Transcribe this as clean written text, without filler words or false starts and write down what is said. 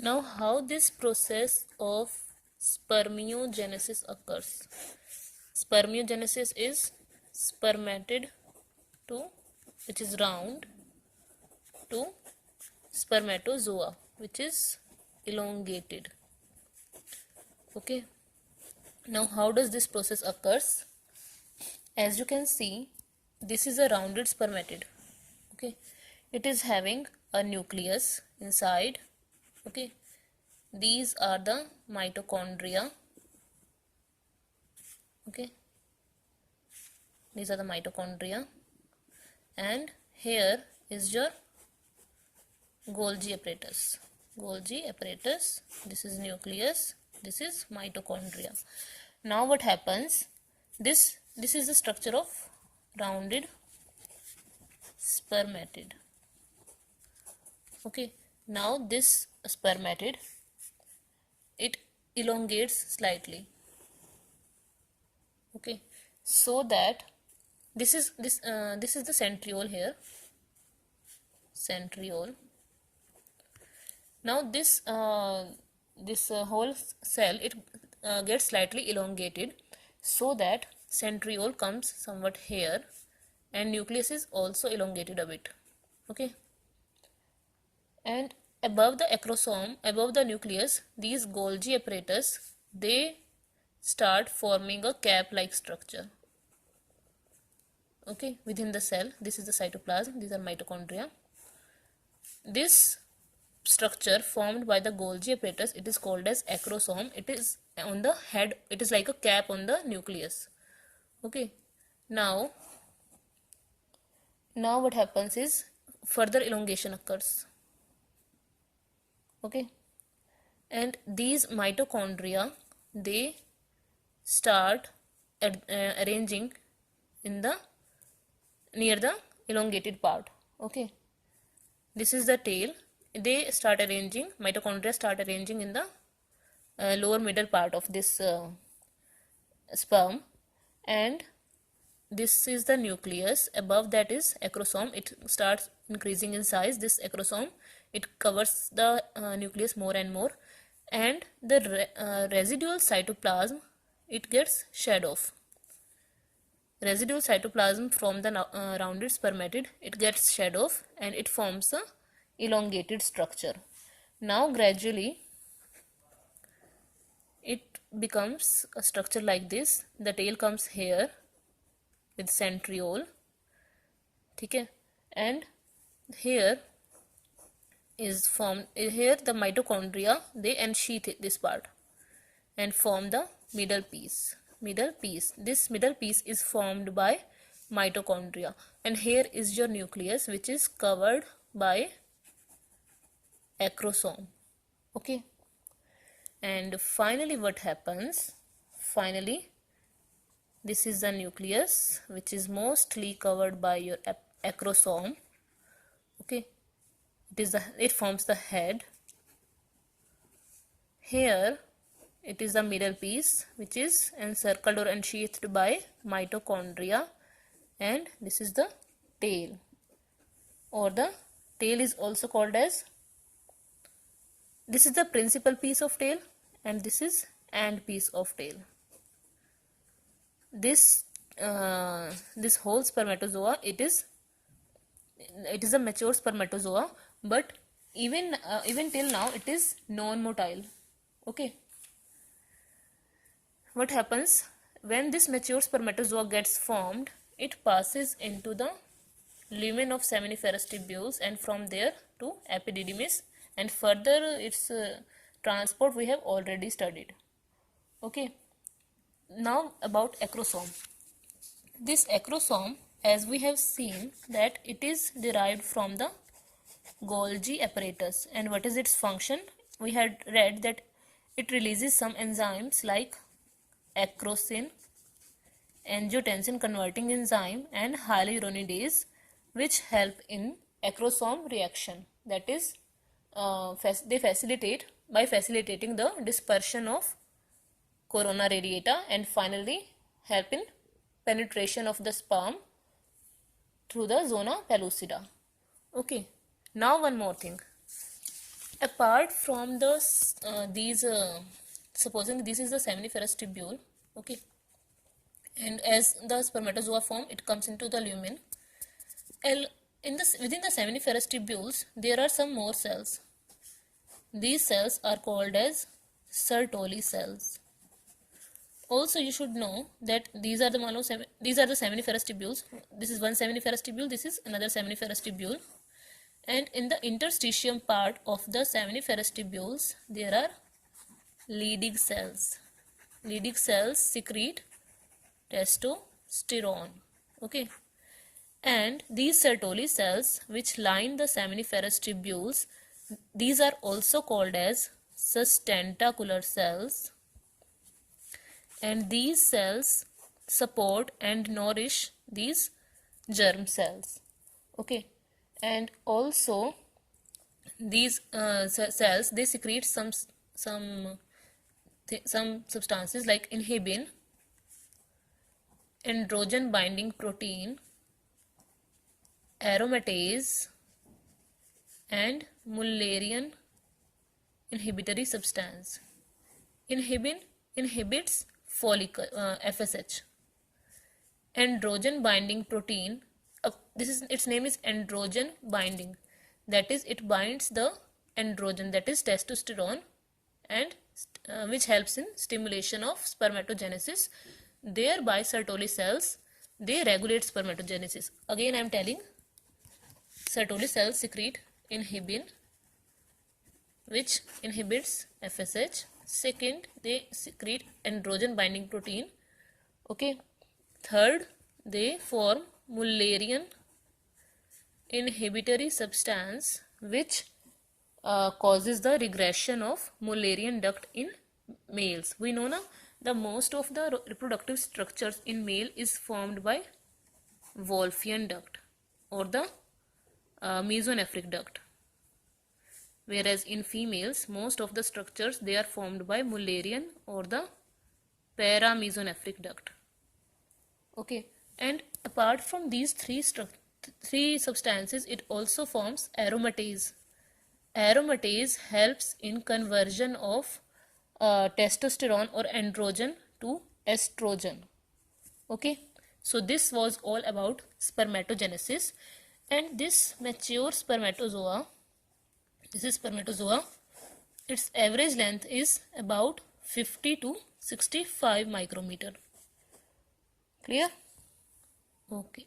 Now, how this process of spermiogenesis occurs? Spermiogenesis is spermatid to, which is round, to spermatozoa, which is elongated. Okay. Now, how does this process occurs? As you can see, this is a rounded spermatid. Okay. It is having a nucleus inside. Okay. These are the mitochondria. Okay. These are the mitochondria. And here is your Golgi apparatus. Golgi apparatus. This is nucleus. This is mitochondria. Now what happens? This is the structure of rounded spermatid. Okay. Now this spermatid, it elongates slightly. Okay. So that this is the centriole here. Centriole. Now this whole cell, it gets slightly elongated, so that centriole comes somewhat here, and nucleus is also elongated a bit. Okay. And above the acrosome, above the nucleus, these Golgi apparatus, they start forming a cap-like structure. Okay, within the cell. This is the cytoplasm. These are mitochondria. This structure formed by the Golgi apparatus, it is called as acrosome. It is on the head. It is like a cap on the nucleus. Okay. Now what happens is further elongation occurs. Okay. And these mitochondria, they start arranging in the near the elongated part. Okay. This is the tail. They start arranging, mitochondria start arranging in the lower middle part of this sperm, and this is the nucleus. Above that is acrosome. It starts increasing in size. This acrosome, it covers the nucleus more and more, and the residual cytoplasm, it gets shed off. Residual cytoplasm from the rounded spermatid, it gets shed off, and it forms a elongated structure. Now gradually it becomes a structure like this. The tail comes here with centriole. Okay. And here is formed, here the mitochondria, they unsheath this part and form the middle piece. This middle piece is formed by mitochondria, and here is your nucleus, which is covered by acrosome. Okay. And finally what happens? Finally, this is the nucleus, which is mostly covered by your acrosome. Okay. It forms the head. Here it is the middle piece, which is encircled or unsheathed by mitochondria, and this is the tail, or the tail is also called as, this is the principal piece of tail, and this is end piece of tail. This whole spermatozoa, it is a mature spermatozoa, but even till now it is non-motile. Okay. What happens when this mature spermatozoa gets formed? It passes into the lumen of seminiferous tubules, and from there to epididymis, and further its transport we have already studied. Okay. Now about acrosome. This acrosome, as we have seen, that it is derived from the Golgi apparatus. And what is its function? We had read that it releases some enzymes like acrosin, angiotensin converting enzyme, and hyaluronidase, which help in acrosome reaction. That is, they facilitate by facilitating the dispersion of corona radiata, and finally help in penetration of the sperm through the zona pellucida. Okay. Now one more thing. apart from the supposing this is the seminiferous tubule, okay, and as the spermatozoa form, it comes into the lumen. Within the seminiferous tubules, there are some more cells. These cells are called as Sertoli cells. Also, you should know that these are the seminiferous tubules. This is one seminiferous tubule. This is another seminiferous tubule. And in the interstitium part of the seminiferous tubules, there are Leydig cells. Leydig cells secrete testosterone. Okay. And these Sertoli cells, which line the seminiferous tubules, these are also called as sustentacular cells. And these cells support and nourish these germ cells. Okay. And also these cells, they secrete some substances like inhibin, androgen binding protein, aromatase, and Mullerian inhibitory substance. Inhibin inhibits follicle FSH. Androgen binding protein, its name is androgen binding. That is, it binds the androgen, that is testosterone, and which helps in stimulation of spermatogenesis. Thereby, Sertoli cells, they regulate spermatogenesis. Again, I am telling, Sertoli cells secrete inhibin, which inhibits FSH. Second, they secrete androgen binding protein. Okay. Third, they form Mullerian inhibitory substance, which causes the regression of Mullerian duct in males. We know now the most of the reproductive structures in male is formed by Wolffian duct or the mesonephric duct, whereas in females most of the structures, they are formed by Mullerian or the paramesonephric duct. Okay, and apart from these three substances, it also forms aromatase. Aromatase helps in conversion of testosterone or androgen to estrogen. Okay, so this was all about spermatogenesis. And this mature spermatozoa, this is spermatozoa, its average length is about 50 to 65 micrometer. Clear? Okay.